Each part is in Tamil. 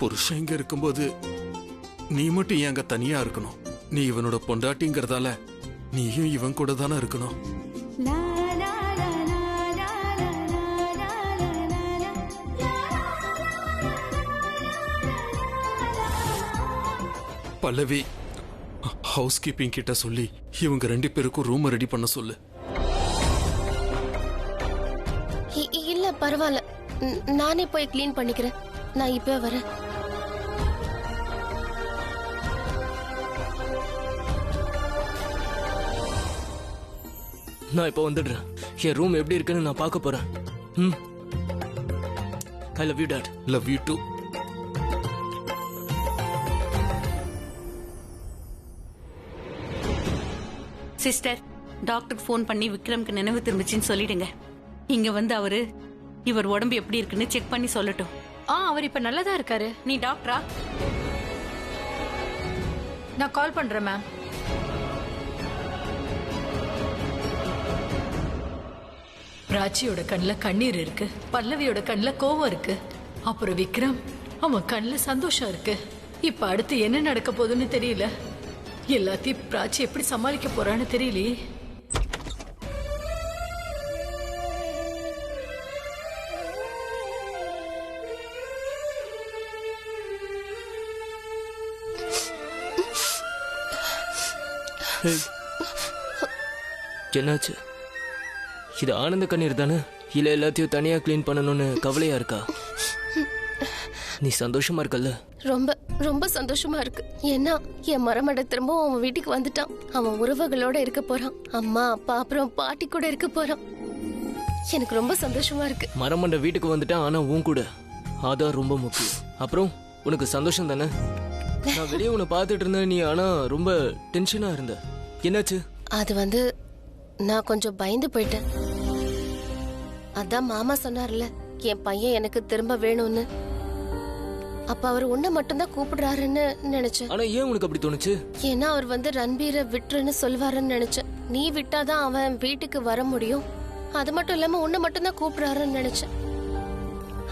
புருஷன் இங்க இருக்கும்போது நீ மட்டும் ஏன் அங்க தனியா இருக்கணும்? நீ இவனோட பொண்டாட்டிங்கிறதால நீயும் இவன் கூட தானே இருக்கணும். பல்லவி, ஹவுஸ் கீப்பிங் கிட்ட சொல்லி இவங்க 2 பேருக்கும் ரூம் ரெடி பண்ண சொல்லு. இல்ல பரவாயில்ல, நானே போய் கிளீன் பண்ணிக்கிறேன். நான் இப்ப வரேன். நான் இப்போ வந்துடுறேன். என் ரூம் எப்படி இருக்குன்னு நான் பார்க்க போறேன். I love you dad. Love you too. Sister, டாக்டருக்கு ஃபோன் பண்ணி விக்ரம்க்கு நினைவு திரும்பிச்சின்னு சொல்லிடுங்க. இங்க வந்து இவர் உடம்பு எப்படி இருக்குன்னு செக் பண்ணி சொல்லட்டும். அவர் இப்ப நல்லதா இருக்காரு. நீ டாக்டரா? நான் கால் பண்றேன் மேம். ராச்சியோட கண்ணுல கண்ணீர் இருக்கு, பல்லவியோட கண்ணுல கோவம் இருக்கு, அப்புறம் விக்ரம் அவன் கண்ணுல சந்தோஷம் இருக்கு. இப்ப அடுத்து என்ன நடக்க போகுதுன்னு தெரியல. எல்லாத்தையும் பிராச்சி எப்படி சமாளிக்க போறான்னு தெரியலையே. என்னாச்சு? இது ஆனந்த கண்ணீர் தானே? இல்ல எல்லாத்தையும் தனியா கிளீன் பண்ணணும்னு கவலையா இருக்கா? நீ சந்தோஷமா இருக்கல்ல? ரொம்ப ரொம்ப சந்தோஷமா இருக்கு. ஏன்னா என் மரமட திரும்பவும் அவன் வீட்டுக்கு வந்துட்டான். அவன் உறவுகளோட இருக்க போறான். அம்மா அப்பா அப்புறம் பாட்டி கூட இருக்க போறான். எனக்கு ரொம்ப சந்தோஷமா இருக்கு. மரமண்ட வீட்டுக்கு வந்துட்டான், ஆனா உன் கூட. அதான் ரொம்ப முக்கியம். அப்புறம் உனக்கு சந்தோஷம் தானே? நான் வெளியே உன்னை பார்த்துட்டு இருந்தேன், நீ ஆனா ரொம்ப டென்ஷனா இருந்த. என்னாச்சு? அது நான் கொஞ்சம் பயந்து போயிட்டேன். அதான் மாமா சொன்னார்ல, என் பையன் எனக்கு திரும்ப வேணும்னு. அப்ப அவர் உன்னை மட்டும்தான் கூப்பிடுறாருன்னு நினைச்சேன். ஆனா ஏன் உனக்கு அப்படி தோணுச்சு? ஏன்னா அவர் ரன்பீரை விட்டுருன்னு சொல்வாருன்னு நினைச்சேன். நீ விட்டாதான் அவன் வீட்டுக்கு வர முடியும். அது மட்டும் இல்லாம உன்னை மட்டும்தான் கூப்பிடுறாருன்னு நினைச்சேன்.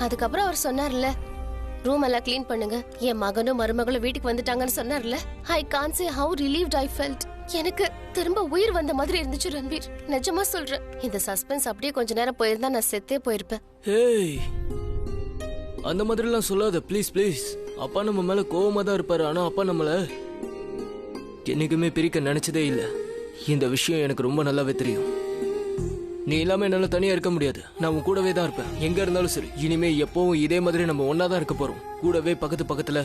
அதுக்கப்புறம் அவர் சொன்னார்ல, ரூம் எல்லாம் கிளீன் பண்ணுங்க, என் மகனும் மருமகளும் வீட்டுக்கு வந்துட்டாங்கன்னு சொன்னார்ல. I can't say how relieved I felt. எனக்கு திரும்ப உயிர் வந்த மாதிரி இருந்துச்சு ரன்பீர். நிஜமா சொல்றேன். இந்த சஸ்பென்ஸ் அப்படியே கொஞ்ச நேரம் போயிருந்தா நான் செத்தே போயிருப்பேன். ஏய், அந்த மாதிரி எல்லாம் சொல்லாத ப்ளீஸ் ப்ளீஸ். அப்பா நம்ம மேல கோவமா தான் இருப்பாரு, ஆனா அப்பா நம்மள என்னைக்குமே பிரிக்க நினைச்சதே இல்ல. இந்த விஷயம் எனக்கு ரொம்ப நல்லாவே தெரியும். நீ இல்லாம என்னால தனியா இருக்க முடியாது. நான் உன் கூடவே தான் இருப்பேன், எங்க இருந்தாலும் சரி. இனிமே எப்பவும் இதே மாதிரி நம்ம ஒன்னாதான் இருக்க போறோம், கூடவே பக்கத்துல.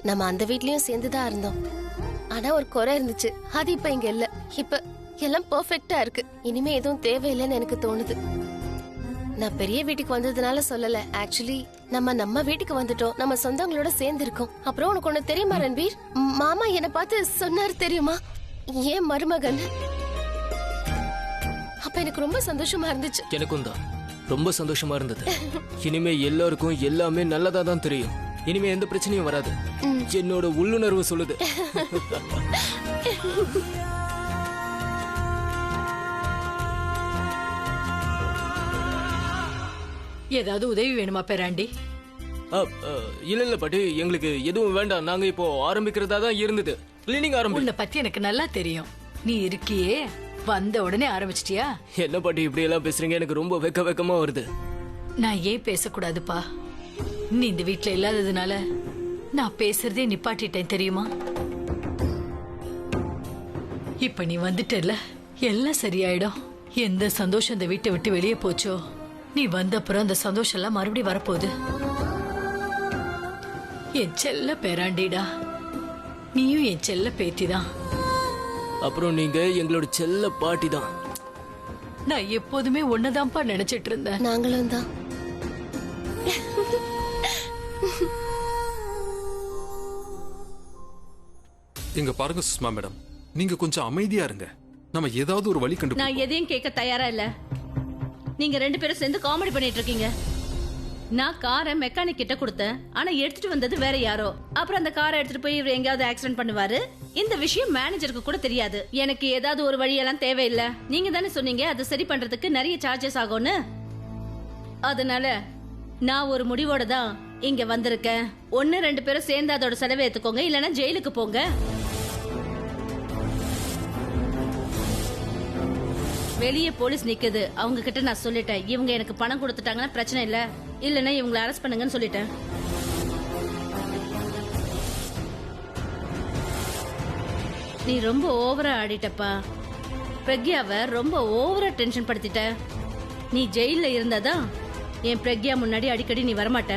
நம்ம அந்த வீட்லயும் சேர்ந்துதான் இருந்தோம். ஆனா ஒரு குறை இருந்துச்சு, அது இப்ப இங்க இல்ல. இப்ப எல்லாம் பெர்ஃபெக்ட்டா இருக்கு. இனிமே எதுவும் தேவையில்லைன்னு எனக்கு தோணுது. நான் பெரிய வீட்டுக்கு வந்ததுனால சொல்லல. ஆக்சுவலி நம்ம வீட்டுக்கு வந்துட்டோம், நம்ம சொந்தங்களோட சேர்ந்து இருக்கோம். அப்புறம் உனக்கு ஒண்ணு தெரியுமா ரன்பீர்? மாமா என்ன பார்த்து சொன்னாரு தெரியுமா, ஏன் மருமகன். அப்ப எனக்கு ரொம்ப சந்தோஷமா இருந்துச்சு. எனக்கும் தான் ரொம்ப சந்தோஷமா இருந்தது. இனிமே எல்லாருக்கும் எல்லாமே நல்லதா தான் தெரியும். இனிமே எந்த பிரச்சனையும் வராது. என்னோட உள்ளுணர்வு சொல்லுது. ஏதாவது உதவி வேணுமா பேராண்டி? இல்ல பாட்டி, எங்களுக்கு எதுவும் வேண்டாம். நாங்க இப்போ ஆரம்பிக்கிறதா தான் இருந்தது. கிளீனிங் ஆரம்பி. உன்னை பத்தி எனக்கு நல்லா தெரியும். நீ இருக்கியே, வந்த உடனே ஆரம்பிச்சிட்டியா? என்ன பாட்டி இப்படி எல்லாம் பேசுறீங்க? எனக்கு ரொம்ப வெக்கமா வருது. நான் ஏன் பேசக்கூடாதுப்பா? நீ இந்த வீட்டுல இல்லாததுனால நான் பேசுறதே நிப்பாட்டிட்டேன் தெரியுமா? இப்ப நீ வந்துட்டல, எல்லாம் சரியாயிடும். எந்த சந்தோஷம் இந்த வீட்டை விட்டு வெளியே போச்சோ, நீ வந்த அப்புறம் அந்த சந்தோஷம் எல்லாம் மறுபடியும் வரப்போகுது. என் செல்ல பேராண்டிடா, நீயும் என் செல்ல பேத்திதான். அப்புறம் நீங்க எங்களோட செல்ல பாட்டி தான். நான் எப்போதுமே ஒன்னதான்ப்பா நினைச்சிட்டு இருந்தேன். நாங்களும் தான். இங்க பாருங்க சுஷ்மா மேடம், நீங்க கொஞ்சம் அமைதியா இருங்க. நம்ம ஏதாவது ஒரு வழி கண்டு. நான் எதையும் கேட்க தயாரா இல்ல. நீங்க 2 பேரும் சேர்ந்து காமெடி பண்ணிட்டு இருக்கீங்க. நான் காரை மெக்கானிக் கிட்ட கொடுத்தேன், ஆனா எடுத்துட்டு வந்தது வேற யாரோ. அப்புறம் அந்த காரை எடுத்துட்டு போய் இவர் எங்கயாவது ஆக்சிடென்ட் பண்ணுவாரு. இந்த விஷயம் மேனேஜருக்கு கூட தெரியாது. எனக்கு ஏதாவது ஒரு வழியெல்லாம் தேவையில்லை. நீங்க தானே சொன்னீங்க அது சரி பண்றதுக்கு நிறைய சார்ஜஸ் ஆகும்னு. அதனால நான் ஒரு முடிவோட தான் இங்க வந்திருக்கேன். 1-2 பேரும் சேர்ந்து அதோட செலவை ஏத்துக்கோங்க, இல்லைன்னா ஜெயிலுக்கு போங்க. வெளியே போலீஸ் நிக்குது, அவங்க கிட்ட நான் சொல்லிட்டேன். இவங்க எனக்கு பணம் கொடுத்துட்டாங்கன்னா பிரச்சனை இல்ல, இல்லைன்னா இவங்களை அரெஸ்ட் பண்ணுங்கன்னு சொல்லிட்டேன். நீ ரொம்ப ஓவரா ஆடிட்டப்பா. பிரக்யாவை ரொம்ப ஓவரா டென்ஷன் படுத்திட்ட. நீ ஜெயில இருந்தாதான் என் பிரக்யா முன்னாடி அடிக்கடி நீ வரமாட்ட.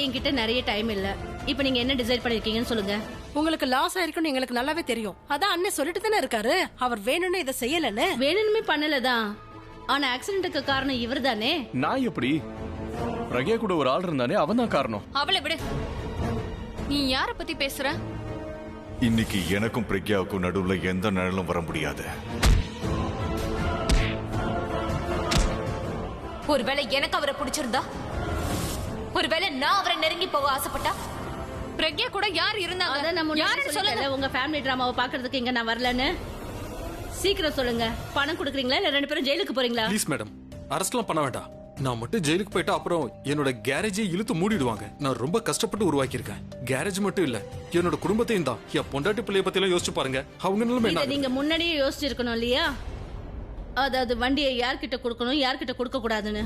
என்கிட்ட நிறைய டைம் இல்ல. இப்ப நீங்க என்ன டிசைட் பண்ணிருக்கீங்கன்னு சொல்லுங்க. உங்களுக்கு லாஸ் ஆயிருக்குன்னு எங்களுக்கு நல்லாவே தெரியும். அதான் அண்ணன் சொல்லிட்டு தானே இருக்காரு, அவர் வேணும்னு இதை செய்யலன்னு. வேணுமே பண்ணலதான், ஆனா ஆக்சிடென்ட்டுக்கு காரணம் இவர் தானே. நான் எப்படி? பிரக்யா கூட ஒரு ஆள் இருந்தானே, அவன் தான் காரணம். அவளை விடு. நீ யார பத்தி பேசுற? இன்னைக்கு எனக்கும் பிரக்யாவுக்கும் நடுவுல எந்த நிழலும் வர முடியாது. ஒருவேளை எனக்கு அவரை பிடிச்சிருந்தா, ஒருவேளை நான் அவரை நெருங்கி போக ஆசைப்பட்டா, பிரக்யா கூட யார் இருந்தாங்க? அதான் நான் முன்னாடி சொல்லிட்டேன்ல, உங்க ஃபேமிலி டிராமாவை பாக்குறதுக்கு இங்க நான் வரலன்னு. சீக்கிரம் சொல்லுங்க, பணம் கொடுக்குறீங்களா இல்ல 2 பேரும் ஜெயிலுக்கு போறீங்களா? ப்ளீஸ் மேடம், அரெஸ்ட்லாம் பண்ண வேண்டாம். நான் மட்டும் ஜெயிலுக்கு போயிட்டா அப்புறம் என்னோட கேரேஜை இழுத்து மூடிடுவாங்க. நான் ரொம்ப கஷ்டப்பட்டு உருவாக்கியிருக்கேன். கேரேஜ் மட்டும் இல்ல, என்னோட குடும்பத்தையும் தான். என் பொண்டாட்டி பிள்ளைய பத்தி எல்லாம் யோசிச்சு பாருங்க. அவங்க நிலைமை இதை என்ன? நீங்க முன்னாடியே யோசிச்சிருக்கணும் இல்லையா? அதாவது வண்டியை யார்கிட்ட கொடுக்கணும், யார்கிட்ட கொடுக்க கூடாதுன்னு.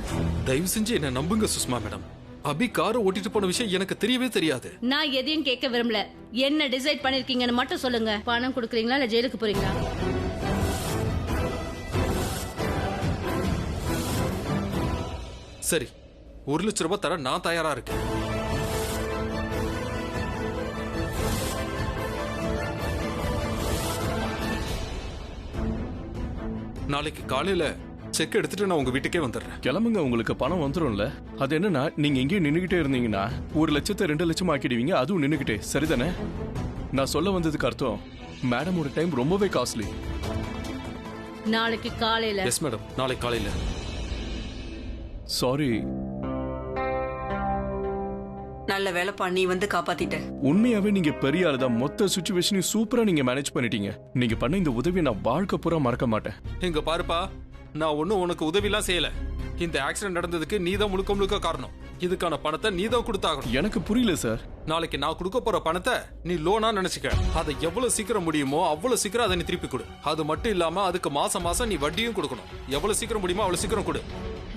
தயவு செஞ்சு என்ன நம்புங்க சுஷ்மா மேடம். அபி காரை ஓட்டிட்டு போன விஷயம் எனக்கு தெரியவே தெரியாது. நான் எதையும் கேட்க விரும்பல. என்ன டிசைட் பண்ணிருக்கீங்கன்னு மட்டும் சொல்லுங்க. பணம் கொடுக்குறீங்களா இல்ல ஜெயிலுக்கு போறீங்களா? சரி, 1 லட்சம் ரூபாய் தர நான் தயாரா இருக்கேன். நாளைக்கு காலையில செக் எடுத்துட்டு நான் உங்க வீட்டுக்கே வந்துடுறேன். கிளம்புங்க, உங்களுக்கு பணம் வந்துரும்ல. அது என்னன்னா, நீங்க எங்கேயும் நின்னுகிட்டே இருந்தீங்கன்னா 1 லட்சத்தை 2 லட்சம் ஆக்கிடுவீங்க, அதுவும் நின்னுகிட்டே. சரிதானே? நான் சொல்ல வந்ததுக்கு அர்த்தம், மேடமோட டைம் ரொம்பவே காஸ்ட்லி. நாளைக்கு காலையில. எஸ் மேடம், நாளைக்கு காலையில. சாரி. நல்ல வேலைப்பா, நீ வந்து காப்பாத்திட்ட. உண்மையாவே நீங்க பெரிய ஆளு தான். மொத்த சுச்சுவேஷனையும் சூப்பரா நீங்க மேனேஜ் பண்ணிட்டீங்க. நீங்க பண்ண இந்த உதவியை நான் வாழ்க்கை பூரா மறக்க மாட்டேன். இங்க பாருப்பா, நான் ஒன்னும் உனக்கு உதவிலாம் செய்யல. இந்த ஆக்சிடென்ட் நடந்ததுக்கு நீதான் முழுக்க காரணம். இதுக்கான பணத்தை நீதான் கொடுத்தாகணும். எனக்கு புரியல சார். நாளைக்கு நான் கொடுக்க போற பணத்தை நீ லோனா நினைச்சுக்க. அதை எவ்வளவு சீக்கிரம் முடியுமோ அவ்வளவு சீக்கிரம் அதை நீ திருப்பி கொடு. அது மட்டும் இல்லாம அதுக்கு மாசம் மாசம் நீ வட்டியும் கொடுக்கணும். எவ்வளவு சீக்கிரம் முடியுமோ அவ்வளவு சீக்கிரம் கொடு.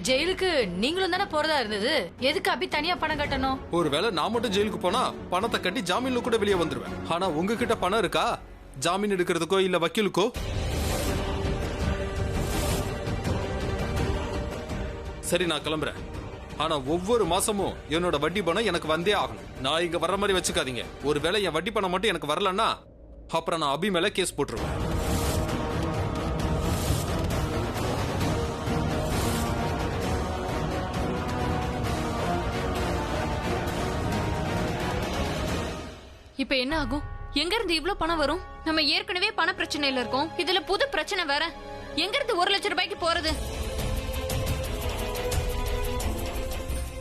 ஜெயிலுக்கு நீங்களும் தானே போறதா இருந்தது, எதுக்கு அபி தனியா பணம் கட்டணும்? ஒருவேளை நான் மட்டும் ஜெயிலுக்கு போனா பணத்தை கட்டி ஜாமீன்ல கூட வெளியே வந்துருவேன். ஆனா உங்ககிட்ட பணம் இருக்கா ஜாமீன் எடுக்கிறதுக்கோ இல்ல வக்கீலுக்கோ? சரி, நான் கிளம்புறேன். ஆனா ஒவ்வொரு மாசமும் என்னோட வட்டி பணம் எனக்கு வந்தே ஆகணும். நான் இங்க வர்ற மாதிரி வச்சுக்காதீங்க. ஒருவேளை என் வட்டி பணம் மட்டும் எனக்கு வரலன்னா அப்புறம் நான் அபி மேல கேஸ் போட்டுருவேன். இப்ப என்ன ஆகும்? எங்க இருந்து இவ்ளோ பணம் வரும்? நம்ம ஏற்கனவே பண பிரச்சனையில இருக்கோம், இதுல புது பிரச்சனை வேற. எங்க இருந்து 1 லட்சம் ரூபாய்க்கு போறது?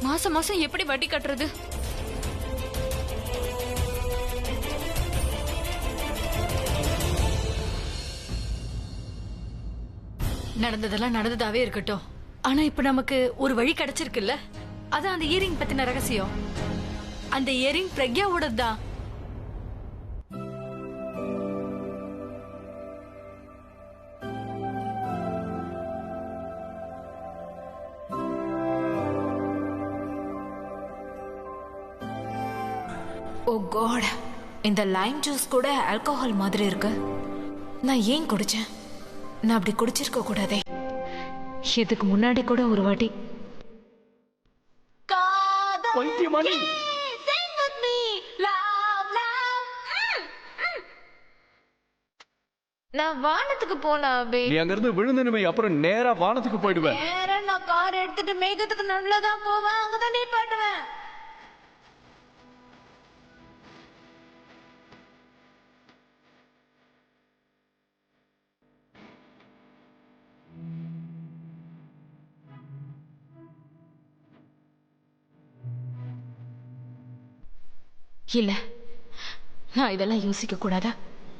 மாசம் மாசம் எப்படி வட்டி கட்டுறது? நடந்ததெல்லாம் நடந்ததாவே இருக்கட்டும். ஆனா இப்ப நமக்கு ஒரு வழி கிடைச்சிருக்குல்ல. அதான் அந்த இயரிங் பத்தின ரகசியம். அந்த இயரிங் பிரக்யாவோட தான். ஓ காட், இந்த லைம் ஜூஸ் கூட ஆல்கஹால் மாதிரி இருக்கு. நான் ஏன் குடிச்சேன்? நான் அப்படி குடிச்சிருக்க கூடாதே. இதுக்கு முன்னாடி கூட ஒரு வாட்டி பைத்தியமானி. நான் வானத்துக்கு போலாம். நீ அங்க இருந்து விழுந்தனுமே, அப்புறம் நேரா வானத்துக்கு போயிடுவேன். நான் கார் எடுத்துட்டு மேகத்துக்கு நல்லதான் போவேன், அங்கதான் நீ பண்ணுவேன். இல்ல, நான் இதெல்லாம் யோசிக்க கூடாதா?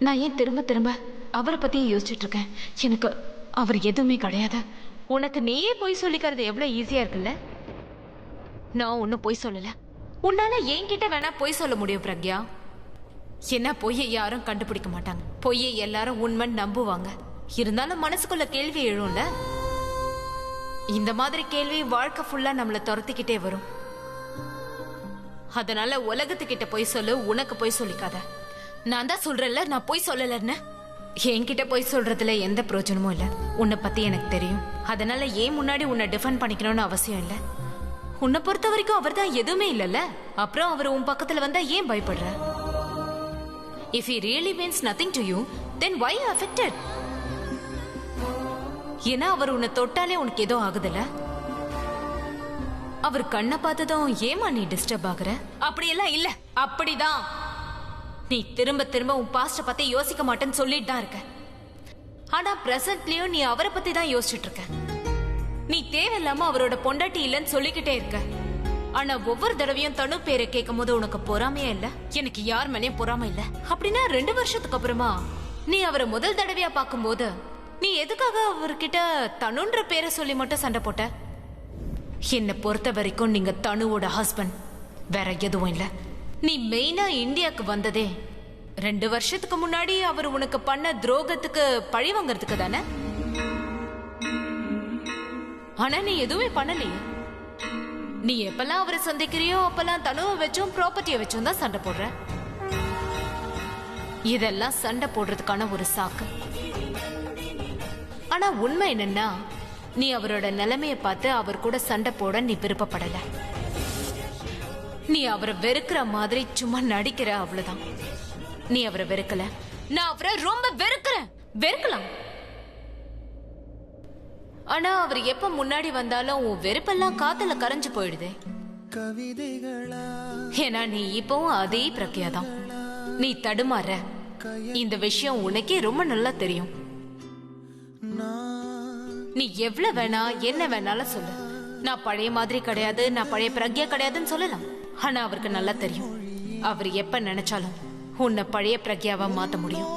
நான் ஏன் திரும்ப திரும்ப அவரை பத்தியே யோசிச்சுட்டு இருக்கேன்? எனக்கு அவர் எதுவுமே கிடையாது. உனக்கு நீயே போய் சொல்லிக்கிறது எவ்வளவு ஈஸியா இருக்குல்ல? நான் ஒன்னும் போய் சொல்லல. உன்னால என்கிட்ட வேணா பொய் சொல்ல முடியும் பிரக்யா. என்ன பொய்யை யாரும் கண்டுபிடிக்க மாட்டாங்க. பொய்யை எல்லாரும் உண்மைன்னு நம்புவாங்க. இருந்தாலும் மனசுக்குள்ள கேள்வி எழும்ல. இந்த மாதிரி கேள்வி வாழ்க்கை ஃபுல்லா நம்மள துரத்திக்கிட்டே வரும். அதனால உலகத்துக்கிட்ட பொய் சொல்லு, உனக்கு பொய் சொல்லிக்காத. நான் தான் சொல்றேன்ல, நான் பொய் சொல்லலன்னு. என்கிட்ட பொய் சொல்றதுல எந்த பிரயோஜனமும் இல்ல. உன்னை பத்தி எனக்கு தெரியும். அதனால ஏன் முன்னாடி உன்னை டிஃபெண்ட் பண்ணிக்கணும்னு அவசியம் இல்ல. உன்னை பொறுத்த வரைக்கும் அவர் தான் எதுவுமே இல்லல்ல. அப்புறம் அவர் உன் பக்கத்துல வந்தா ஏன் பயப்படுற? If he really means nothing to you, then why you affected? ஏன்னா அவர் உன்னை தொட்டாலே உனக்கு ஏதோ ஆகுதுல்ல. அவர் கண்ணை பார்த்ததும் ஏமா நீ டிஸ்டர்ப் ஆகுற? அப்படியெல்லாம் இல்ல. அப்படிதான் நீ திரும்ப திரும்ப உன் பாஸ்ட பத்தி யோசிக்க மாட்டேன்னு சொல்லிட்டு தான் இருக்க. ஆனா பிரசன்ட்லயும் நீ அவரை பத்தி தான் யோசிச்சுட்டு இருக்க. நீ தேவையில்லாம அவரோட பொண்டாட்டி இல்லைன்னு சொல்லிக்கிட்டே இருக்க. ஆனா ஒவ்வொரு தடவையும் தனு பேரை கேட்கும் போது உனக்கு பொறாமையா இல்ல? எனக்கு யார் மேலேயும் பொறாம இல்ல. அப்படின்னா 2 வருஷத்துக்கு அப்புறமா நீ அவரை முதல் தடவையா பார்க்கும்போது நீ எதுக்காக அவர்கிட்ட தனுன்ற பேரை சொல்லி மட்டும் சண்டை போட்ட? என்னை பொறுத்த வரைக்கும் நீங்க தனுவோட ஹஸ்பண்ட், வேற எதுவும் இல்ல. நீ மெயினா இந்தியாவுக்கு வந்ததே 2 வருஷத்துக்கு முன்னாடி அவர் உனக்கு பண்ண துரோகத்துக்கு பழி வாங்கறதுக்கு தானே. ஆனா நீ எதுவுமே பண்ணலையே. நீ எப்பெல்லாம் அவரை சந்திக்கிறியோ அப்பெல்லாம் தனுவை வச்சும் ப்ராப்பர்ட்டியை வச்சும் தான் சண்டை போடுற. இதெல்லாம் சண்டை போடுறதுக்கான ஒரு சாக்கு. ஆனா உண்மை என்னன்னா, நீ அவரோட நிலைமைய பார்த்து அவர் கூட சண்டை போட நீ விருப்பப்படல. நீ அவரை வெறுக்கிற மாதிரி சும்மா நடிக்கிற, அவ்வளவுதான். நீ அவரை வெறுக்கல. நான் அவரை ரொம்ப வெறுக்கிறேன். வெறுக்கலாம். ஆனா அவர் எப்ப முன்னாடி வந்தாலும் உன் வெறுப்பெல்லாம் காத்துல கரைஞ்சு போயிடுதே. ஏன்னா நீ இப்பவும் அதே பிரக்யா தான். நீ தடுமாற. இந்த விஷயம் உனக்கே ரொம்ப நல்லா தெரியும். நீ எவ்வளவு வேணா என்ன வேணாலும் சொல்லு. நான் பழைய மாதிரி கிடையாது, நான் பழைய பிரக்யா கிடையாதுன்னு சொல்லலாம். ஆனா அவருக்கு நல்லா தெரியும், அவர் எப்ப நினைச்சாலும் உன்னை பழைய பிரக்யாவா மாத்த முடியும்.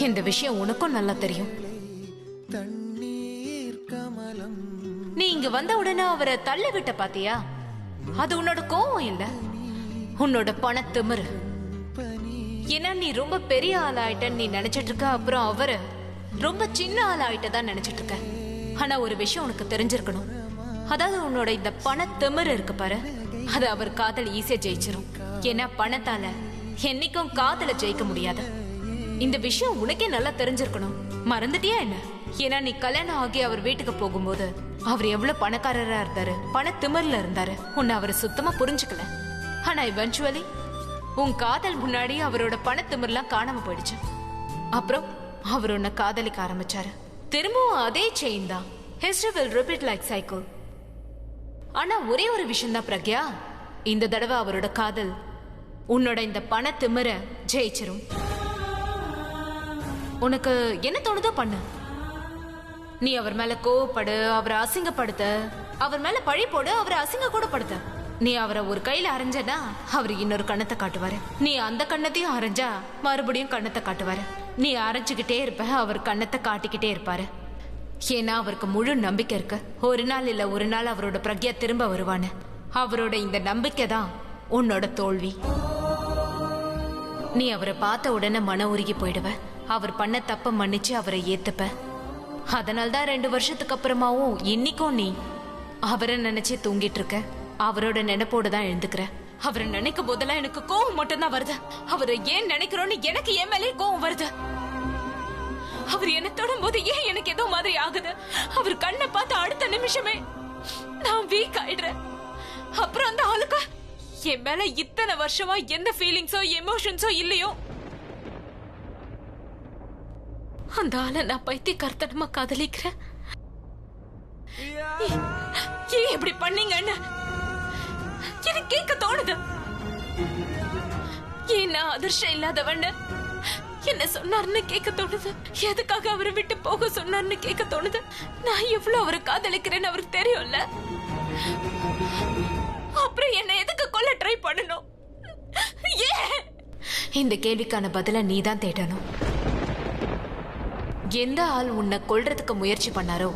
இந்த விஷயம் உனக்கும் நல்லா தெரியும். நீ இங்க வந்த உடனே அவரை தள்ளி விட்ட பாத்தியா? அது உன்னோட கோவம் இல்ல, உன்னோட பணத்திமிரு. ஏன்னா நீ ரொம்ப பெரிய ஆள் ஆயிட்டன்னு நீ நினைச்சிட்டு இருக்க. அப்புறம் அவரு ரொம்ப சின்ன ஆள் ஆயிட்டதான் நினைச்சிட்டு இருக்க. ஆனா ஒரு விஷயம் உனக்கு தெரிஞ்சிருக்கணும். அதாவது உன்னோட இந்த பணத்திமிரு இருக்கு பாரு, அது அவர் காதல் ஈஸியா ஜெயிச்சிரும். ஏன்னா பணத்தால என்னைக்கும் காதல ஜெயிக்க முடியாது. இந்த விஷயம் உனக்கே நல்லா தெரிஞ்சிருக்கணும். மறந்துட்டியா என்ன? ஏன்னா நீ கல்யாணம் ஆகி அவர் வீட்டுக்கு போகும்போது அவர் எவ்வளவு பணக்காரரா இருந்தாரு, பணத்திமிர்ல இருந்தாரு. உன்னை அவர் சுத்தமா புரிஞ்சுக்கல. ஆனா இவென்ச்சுவலி உன் காதல் முன்னாடி அவரோட பணத்திமிர்லாம் காணாம போயிடுச்சு. அப்புறம் அவர் உன்னை காதலிக்க ஆரம்பிச்சாரு. திரும்பவும் அதே செயின் தான். History will repeat like cycle. ஆனா ஒரே ஒரு விஷயம் தான் பிரக்யா, இந்த தடவை அவரோட காதல் உன்னோட இந்த பணத்திமிர ஜெயிச்சிரும். உனக்கு என்ன தோணுதோ பண்ணு. நீ அவர் மேல கோவப்படு, அவரை அசிங்கப்படுத்த, அவர் மேல பழி போடு, அவரை அசிங்க கூட படுத்த. நீ அவரை ஒரு கையில அரைஞ்சனா அவர் இன்னொரு கண்ணத்தை காட்டுவாரு. நீ அந்த கண்ணத்தையும் அரைஞ்சா மறுபடியும் கண்ணத்தை காட்டுவாரு. நீ அரைச்சுக்கிட்டே இருப்ப, அவர் கண்ணத்தை காட்டிக்கிட்டே இருப்பாரு. ஏன்னா அவருக்கு முழு நம்பிக்கை இருக்கு, ஒரு நாள் இல்ல ஒரு நாள் அவரோட பிரக்யா திரும்ப வருவான்னு. அவரோட இந்த நம்பிக்கை தான் உன்னோட தோல்வி. நீ அவரை பார்த்த உடனே மன உருகி போயிடுவ. அவர் பண்ண தப்ப மன்னிச்சு அவரை ஏத்துப்ப. அதனால்தான் 2 வருஷத்துக்கு அப்புறமாவும் இன்னைக்கும் நீ அவரை நினைச்சு தூங்கிட்டு இருக்க. அவரோட நினைப்போடு தான் எழுந்துக்கிற. அவரை நினைக்கும் போதெல்லாம் எனக்கு கோவம் மட்டும்தான் வருது. அவரை ஏன் நினைக்கிறோன்னு எனக்கு என் மேலே கோவம் வருது. அவர் என்ன தொடும் போது ஏன் எனக்கு ஏதோ மாதிரி ஆகுது. அவர் கண்ணை பார்த்து அடுத்த நிமிஷமே நான் வீக் ஆயிடுறேன். அப்புறம் அந்த ஆளுக்கு என் மேல இத்தனை வருஷமா எந்த ஃபீலிங்ஸோ எமோஷன்ஸோ இல்லையோ, அந்த ஆளை நான் பைத்தியக்காரத்தனமா காதலிக்கிறேன். ஏன் இப்படி பண்ணீங்கன்னு எனக்கு கேட்க தோணுது. ஏன் நான் அதிர்ஷ்டம் இல்லாதவன்னு என்ன சொன்னார்னு கேட்க தோணுது. எதுக்காக அவரை விட்டு போக சொன்னார்னு கேட்க தோணுது. நான் எவ்வளவு அவரை காதலிக்கிறேன்னு அவருக்கு தெரியும்ல. அப்புறம் என்ன எதுக்கு கொல்ல ட்ரை பண்ணணும்? இந்த கேள்விக்கான பதில நீதான் தேடணும். எந்த ஆள் உன்னை கொல்றதுக்கு முயற்சி பண்ணாரோ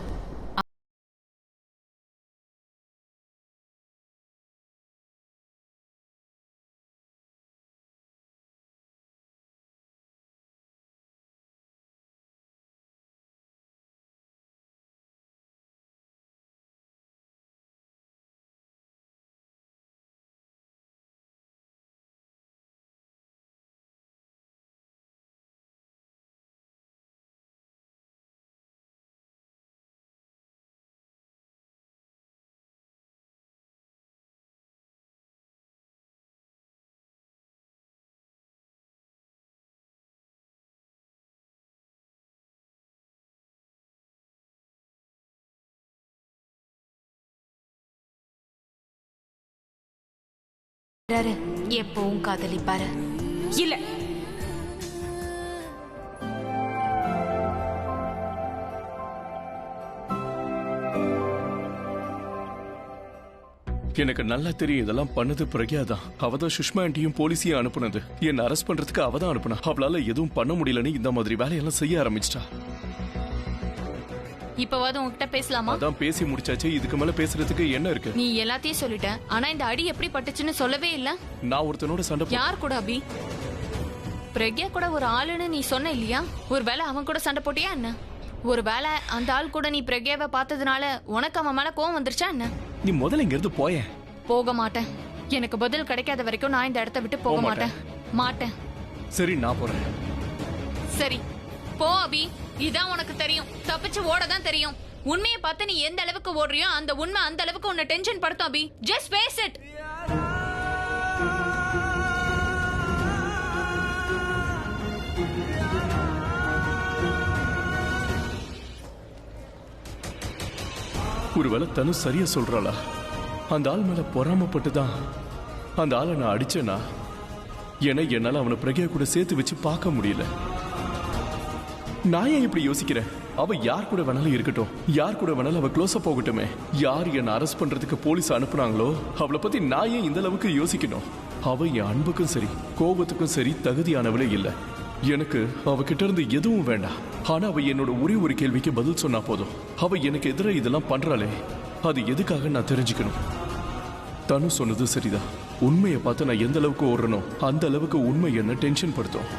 எப்பவும் காதலிப்பாரு. இல்ல எனக்கு நல்லா தெரியும் இதெல்லாம் பண்ணது பிரக்யா தான். அவதான் சுஷ்மா ஆண்டியும் போலீஸையும் அனுப்புனது. என்ன அரெஸ்ட் பண்றதுக்கு அவதான் அனுப்புனா. அவளால எதுவும் பண்ண முடியலன்னு இந்த மாதிரி வேலையெல்லாம் செய்ய ஆரம்பிச்சிட்டா. இப்பவாது உன்கிட்ட பேசலாமா? அதான் பேசி முடிச்சாச்சு. இதுக்கு மேல பேசுறதுக்கு என்ன இருக்கு? நீ எல்லாத்தையும் சொல்லிட்ட. ஆனா இந்த அடி எப்படி பட்டுச்சுன்னு சொல்லவே இல்ல. நான் ஒருத்தனோட சண்டை யார் கூட அபி? பிரக்யா கூட ஒரு ஆளுன்னு நீ சொன்ன இல்லையா? ஒருவேளை அவன் கூட சண்டை போட்டியா என்ன? ஒருவேளை அந்த ஆள் கூட நீ பிரக்யாவை பார்த்ததுனால உனக்கு அவன் மேல கோவம் வந்துருச்சா என்ன? நீ முதல்ல இங்க இருந்து போய. போக மாட்டேன். எனக்கு பதில் கிடைக்காத வரைக்கும் நான் இந்த இடத்தை விட்டு போக மாட்டேன். மாட்டேன். சரி நான் போறேன். சரி போ அபி. இதான் உனக்கு தெரியும். தப்பிச்சு ஓட தான் தெரியும். உண்மையை பார்த்து நீ எந்த அளவுக்கு ஓடுறியோ அந்த உண்மை அந்த அளவுக்கு உன்னை டென்ஷன் படுத்தும் அபி. Just face it. ஒருவேளை தனு சரியா சொல்றாளா? அந்த ஆள் மேல பொறாமப்பட்டுதான் அந்த ஆளை நான் அடிச்சேனா? ஏன்னா என்னால அவனை பிரக்யா கூட சேர்த்து வச்சு பார்க்க முடியல. நான் ஏன் இப்படி யோசிக்கிறேன்? அவ யார் கூட வேணாலும் இருக்கட்டும், யார் கூட வேணாலும் அவ க்ளோஸா போகட்டுமே. யார் என்ன அரெஸ்ட் பண்றதுக்கு போலீஸ் அனுப்புனாங்களோ அவளை பத்தி நான் ஏன் இந்த அளவுக்கு யோசிக்கணும்? அவ என் அன்புக்கும் சரி கோபத்துக்கும் சரி தகுதியானவளே இல்ல. எனக்கு அவகிட்ட இருந்து எதுவும் வேண்டாம். ஆனா அவ என்னோட ஒரே ஒரு கேள்விக்கு பதில் சொன்னா போதும். அவ எனக்கு எதிராக இதெல்லாம் பண்றாளே, அது எதுக்காக நான் தெரிஞ்சுக்கணும். தனு சொன்னது சரிதான். உண்மையை பார்த்து நான் எந்த அளவுக்கு ஓடுறனோ அந்த அளவுக்கு உண்மை என்ன டென்ஷன் படுத்தும்.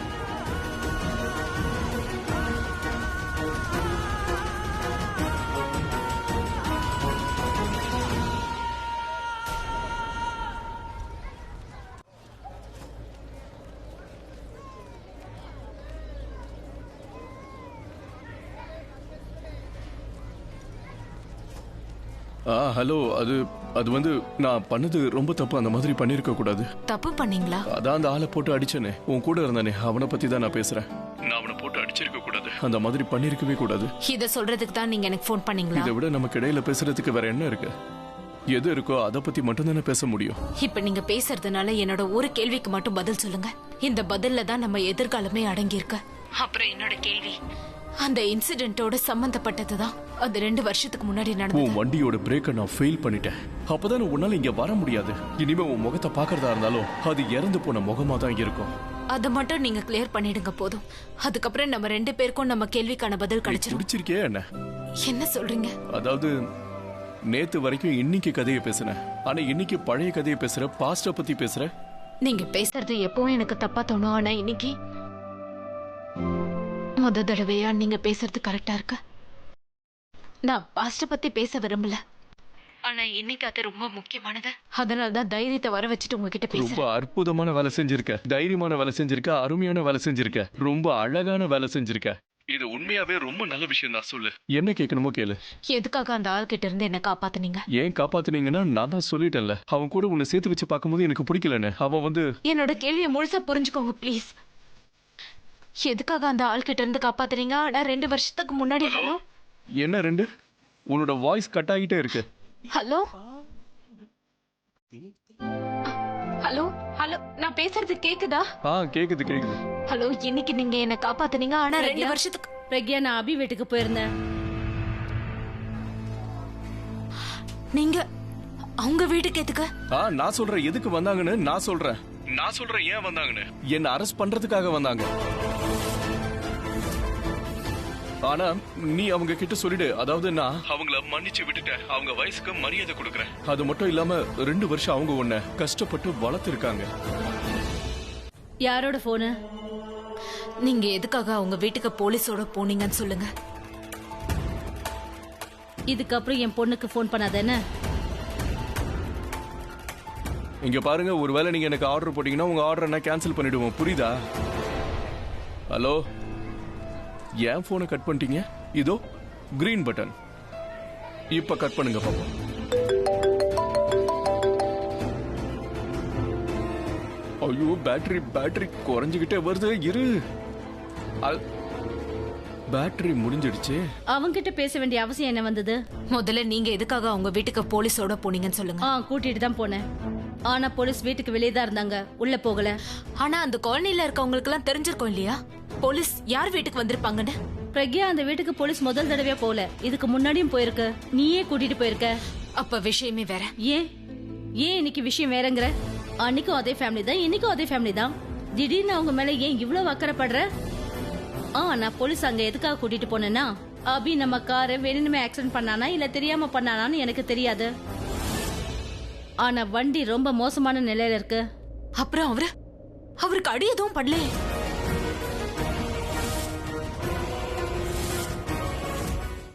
ஹலோ. அது வந்து நான் பண்ணது ரொம்ப தப்பு. அந்த மாதிரி பண்ணிருக்க கூடாது. தப்பு பண்ணீங்களா? அதான் அந்த ஆளை போட்டு அடிச்சனே, உன் கூட இருந்தானே, அவனை பத்தி தான் நான் பேசுறேன். நான் அவனை போட்டு அடிச்சிருக்க கூடாது. அந்த மாதிரி பண்ணிருக்கவே கூடாது. இத சொல்றதுக்கு தான் நீங்க எனக்கு ஃபோன் பண்ணீங்களா? இதை விட நமக்கு இடையில பேசுறதுக்கு வேற என்ன இருக்கு? எது இருக்கோ அதை பத்தி மட்டும் தானே பேச முடியும். இப்ப நீங்க பேசுறதுனால என்னோட ஒரு கேள்விக்கு மட்டும் பதில் சொல்லுங்க. இந்த பதில்ல தான் நம்ம எதிர்காலமே அடங்கி இருக்கு. அப்புறம் என்னோட கேள்வி அந்த இன்சிடென்ட்டோட சம்பந்தப்பட்டதுதான். அது 2 வருஷத்துக்கு முன்னாடி நடந்தது. உன் வண்டியோட பிரேக்கை நான் ஃபெயில் பண்ணிட்டேன். அப்பதான் உன்னால இங்க வர முடியாது. இனிமே உன் முகத்தை பாக்குறதா இருந்தாலும் அது இறந்து போன முகமா தான் இருக்கும். அதை மட்டும் நீங்க கிளியர் பண்ணிடுங்க போதும். அதுக்கப்புறம் நம்ம 2 பேருக்கும் நம்ம கேள்விக்கான பதில் கிடைச்சிடும். பிடிச்சிருக்கே என்ன? என்ன சொல்றீங்க? அதாவது நேத்து வரைக்கும் இன்னைக்கு கதையை பேசுனேன். ஆனா இன்னைக்கு பழைய கதையை பேசுற, பாஸ்ட பத்தி பேசுற. நீங்க பேசுறது எப்பவும் எனக்கு தப்பா தோணும். ஆனா இன்னைக்கு முத தடவையா நீங்க பேசுறது கரெக்டா இருக்கு. நான் பாஸ்ட பத்தி பேச விரும்பல. ஆனா இன்னைக்கு அது ரொம்ப முக்கியமானது. அதனாலதான் தைரியத்தை வர வச்சுட்டு உங்ககிட்ட பேசுறேன். ரொம்ப அற்புதமான வேலை செஞ்சிருக்க. தைரியமான வேலை செஞ்சிருக்க. அருமையான வேலை செஞ்சிருக்க. ரொம்ப அழகான வேலை செஞ்சிருக்க. இது உண்மையாவே ரொம்ப நல்ல விஷயம் தான். சொல்லு, என்ன கேட்கணுமோ கேளு. எதுக்காக அந்த ஆள் கிட்ட இருந்து என்ன காப்பாத்துனீங்க? ஏன் காப்பாத்துனீங்கன்னா நான் தான் சொல்லிட்டேன்ல, அவன் கூட உன்னை சேர்த்து வச்சு பார்க்கும்போது எனக்கு பிடிக்கலன்னு. அவன் வந்து என்னோட கேள்வியை முழுசா புரிஞ்சுக்கோங்க ப்ளீஸ். எதுக்காக அந்த ஆள் கிட்ட இருந்து காப்பாத்துறீங்க? ஆனா 2 வருஷத்துக்கு முன்னாடி என்ன 2? உன்னோட வாய்ஸ் கட் ஆகிட்டே இருக்கு. ஹலோ ஹலோ ஹலோ, நான் பேசுறது கேக்குதா? கேக்குது கேக்குது. ஹலோ, இன்னைக்கு நீங்க என்ன காப்பாத்துனீங்க. ஆனா 2 வருஷத்துக்கு பிரக்யா, நான் அபி வீட்டுக்கு போயிருந்தேன். நீங்க அவங்க வீட்டுக்கு எதுக்கு? நான் சொல்றேன் எதுக்கு வந்தாங்கன்னு. நான் சொல்றேன் ஏன் வந்தாங்கன்னு. என்ன அரெஸ்ட் பண்றதுக்காக வந்தாங்க. ஆனா நீ அவங்க கிட்ட சொல்லிடு. அதாவது நான் அவங்கள மன்னிச்சு விட்டுட்டேன். அவங்க வயசுக்கு மரியாதை கொடுக்கறேன். அது மட்டும் இல்லாம 2 வருஷம் அவங்க உன்னை கஷ்டப்பட்டு வளர்த்திருக்காங்க. யாரோட போனு? நீங்க எதுக்காக அவங்க வீட்டுக்கு போலீஸோட போனீங்கன்னு சொல்லுங்க. இதுக்கப்புறம் என் பொண்ணுக்கு போன் பண்ணாதானே? இங்க பாருங்க, ஒருவேளை நீங்க எனக்கு ஆர்டர் போட்டீங்கன்னா உங்க ஆர்டர் நான் கேன்சல் பண்ணிடுவோம். புரியுதா? ஹலோ, ஏன் போனை கட் பண்ணிட்டீங்க? இதோ கிரீன் பட்டன். இப்ப கட் பண்ணுங்க பாப்போம். ஐயோ, பேட்டரி குறைஞ்சுகிட்டே வருது. இரு, பேட்டரி முடிஞ்சிடுச்சு. அவங்க கிட்ட பேச வேண்டிய அவசியம் என்ன வந்தது? முதல்ல நீங்க எதுக்காக அவங்க வீட்டுக்கு போலீஸோட போனீங்கன்னு சொல்லுங்க. கூட்டிட்டு தான் போனேன். ஆனா போலீஸ் வீட்டுக்கு வெளியே தான் இருந்தாங்க, உள்ள போகல. ஆனா அந்த காலனில இருக்கவங்களுக்கு எல்லாம் தெரிஞ்சிருக்கும் இல்லையா போலீஸ் யார் வீட்டுக்கு வந்திருப்பாங்கன்னு? பிரக்யா அந்த வீட்டுக்கு போலீஸ் முதல் தடவையா போகல, இதுக்கு முன்னாடியும் போயிருக்கு. நீயே கூட்டிட்டு போயிருக்க. அப்ப விஷயமே வேற. ஏன் ஏன் இன்னைக்கு விஷயம் வேறங்கிற? அன்னைக்கும் அதே ஃபேமிலி தான், இன்னைக்கும் அதே ஃபேமிலி தான். திடீர்னு அவங்க மேல ஏன் இவ்வளவு அக்கறைப்படுற? நான் போலீஸ் அங்க எதுக்காக கூட்டிட்டு போனேன்னா, அபி நம்ம காரை வேணுமே ஆக்சிடென்ட் பண்ணானா இல்ல தெரியாம பண்ணானான்னு எனக்கு தெரியாது. ஆனா வண்டி ரொம்ப மோசமான நிலையில இருக்கு. அப்புறம் அவருக்கு அடி எதுவும் படலையே?